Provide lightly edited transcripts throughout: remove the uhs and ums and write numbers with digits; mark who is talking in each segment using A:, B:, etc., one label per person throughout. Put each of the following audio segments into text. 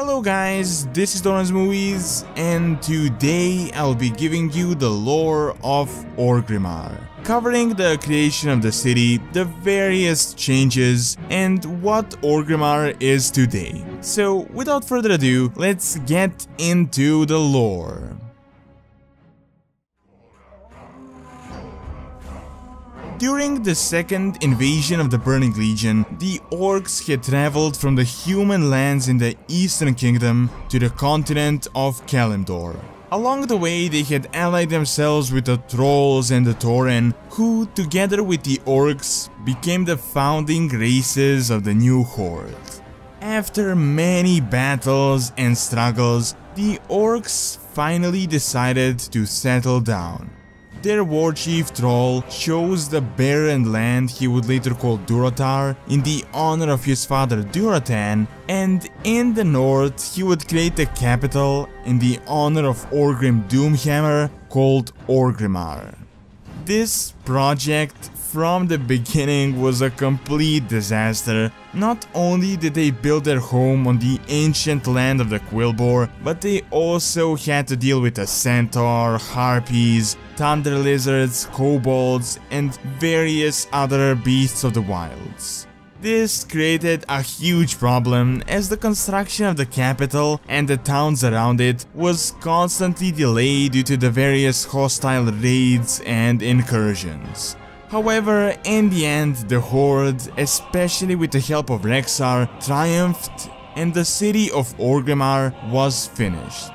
A: Hello guys, this is Doran's Movies, and today I'll be giving you the lore of Orgrimmar, covering the creation of the city, the various changes, and what Orgrimmar is today. So without further ado, let's get into the lore. During the second invasion of the Burning Legion, the orcs had traveled from the human lands in the Eastern Kingdom to the continent of Kalimdor. Along the way, they had allied themselves with the Trolls and the Tauren, who, together with the orcs, became the founding races of the new horde. After many battles and struggles, the orcs finally decided to settle down. Their warchief Troll chose the barren land he would later call Durotar in the honor of his father Durotar, and in the north he would create a capital in the honor of Orgrim Doomhammer called Orgrimmar. This project from the beginning was a complete disaster. Not only did they build their home on the ancient land of the Quillbore, but they also had to deal with a centaur, harpies, thunder lizards, kobolds, and various other beasts of the wilds. This created a huge problem, as the construction of the capital and the towns around it was constantly delayed due to the various hostile raids and incursions. However, in the end, the Horde, especially with the help of Rexxar, triumphed and the city of Orgrimmar was finished.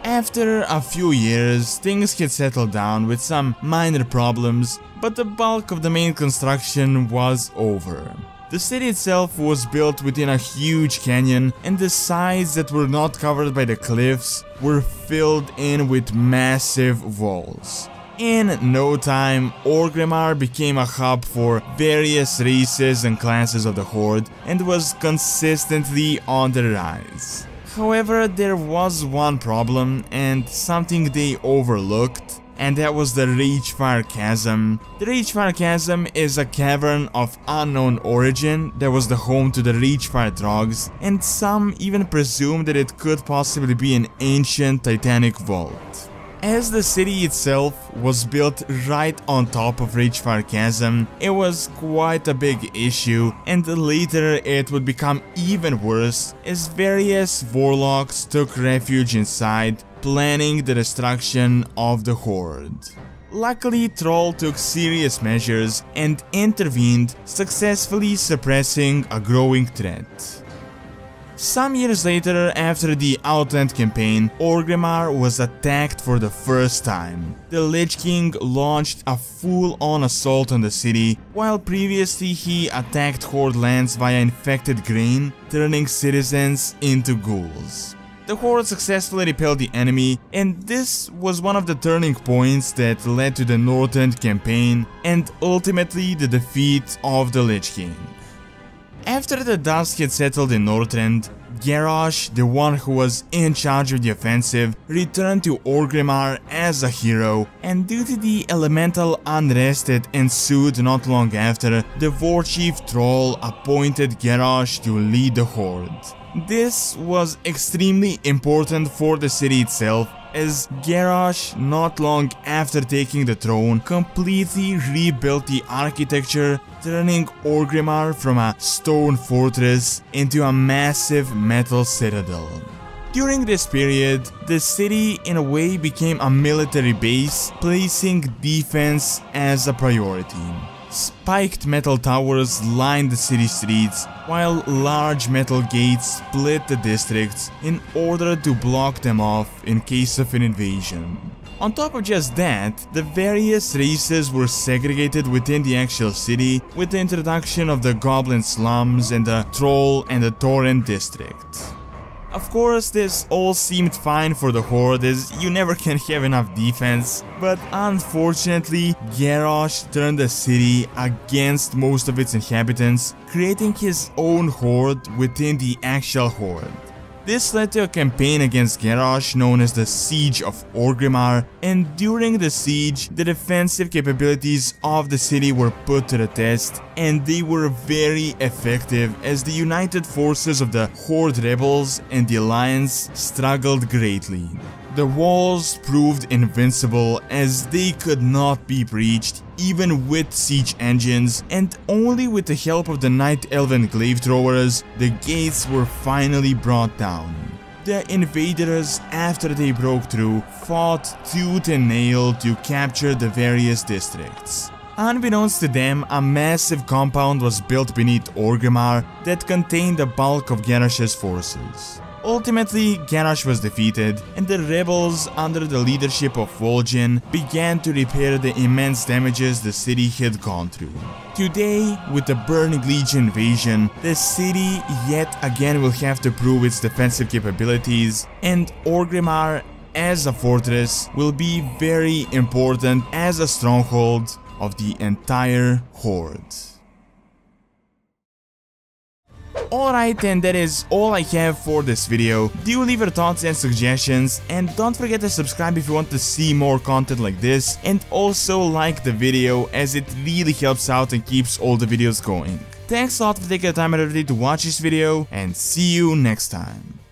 A: After a few years, things had settled down with some minor problems, but the bulk of the main construction was over. The city itself was built within a huge canyon, and the sides that were not covered by the cliffs were filled in with massive walls. In no time, Orgrimmar became a hub for various races and classes of the Horde and was consistently on the rise. However, there was one problem and something they overlooked, and that was the Ragefire Chasm. The Ragefire Chasm is a cavern of unknown origin that was the home to the Ragefire Drogs, and some even presume that it could possibly be an ancient titanic vault. As the city itself was built right on top of Ragefire Chasm, it was quite a big issue, and later it would become even worse as various warlocks took refuge inside, planning the destruction of the Horde. Luckily, Troll took serious measures and intervened, successfully suppressing a growing threat. Some years later, after the Outland campaign, Orgrimmar was attacked for the first time. The Lich King launched a full-on assault on the city, while previously he attacked Horde lands via infected grain, turning citizens into ghouls. The Horde successfully repelled the enemy, and this was one of the turning points that led to the Northrend campaign and ultimately the defeat of the Lich King. After the dust had settled in Northrend, Garrosh, the one who was in charge of the offensive, returned to Orgrimmar as a hero, and due to the elemental unrest that ensued not long after, the Warchief Troll appointed Garrosh to lead the Horde. This was extremely important for the city itself, as Garrosh, not long after taking the throne, completely rebuilt the architecture, turning Orgrimmar from a stone fortress into a massive metal citadel. During this period, the city in a way became a military base, placing defense as a priority. Spiked metal towers lined the city streets, while large metal gates split the districts in order to block them off in case of an invasion. On top of just that, the various races were segregated within the actual city with the introduction of the Goblin slums and the Troll and the Tauren district. Of course, this all seemed fine for the Horde, as you never can have enough defense, but unfortunately, Garrosh turned the city against most of its inhabitants, creating his own Horde within the actual Horde. This led to a campaign against Garrosh known as the Siege of Orgrimmar, and during the siege, the defensive capabilities of the city were put to the test, and they were very effective as the united forces of the Horde rebels and the Alliance struggled greatly. The walls proved invincible as they could not be breached even with siege engines, and only with the help of the Night Elven glaive throwers, the gates were finally brought down. The invaders, after they broke through, fought tooth and nail to capture the various districts. Unbeknownst to them, a massive compound was built beneath Orgrimmar that contained the bulk of Garrosh's forces. Ultimately, Garrosh was defeated, and the rebels, under the leadership of Vol'Jin, began to repair the immense damages the city had gone through. Today, with the Burning Legion invasion, the city yet again will have to prove its defensive capabilities, and Orgrimmar, as a fortress, will be very important as a stronghold of the entire Horde. Alright, and that is all I have for this video. Do leave your thoughts and suggestions, and don't forget to subscribe if you want to see more content like this, and also like the video as it really helps out and keeps all the videos going. Thanks a lot for taking the time out of the day to watch this video, and see you next time.